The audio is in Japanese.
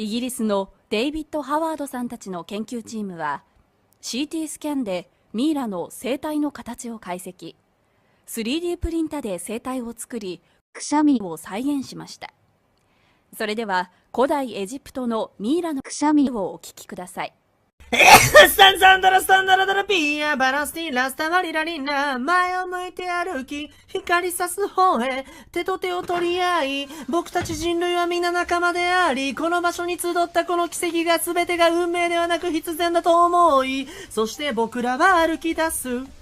イギリスのデイビッド・ハワードさんたちの研究チームは CT スキャンでミイラの生体の形を解析、 3D プリンターで生体を作りくしゃみを再現しました。それでは古代エジプトのミイラのくしゃみをお聞きください。スタンザンダラスタンダラダラピーアバランスティラスタバリラリンナ前を向いて歩き光さす方へ手と手を取り合い僕たち人類は皆仲間でありこの場所に集ったこの奇跡が全てが運命ではなく必然だと思いそして僕らは歩き出す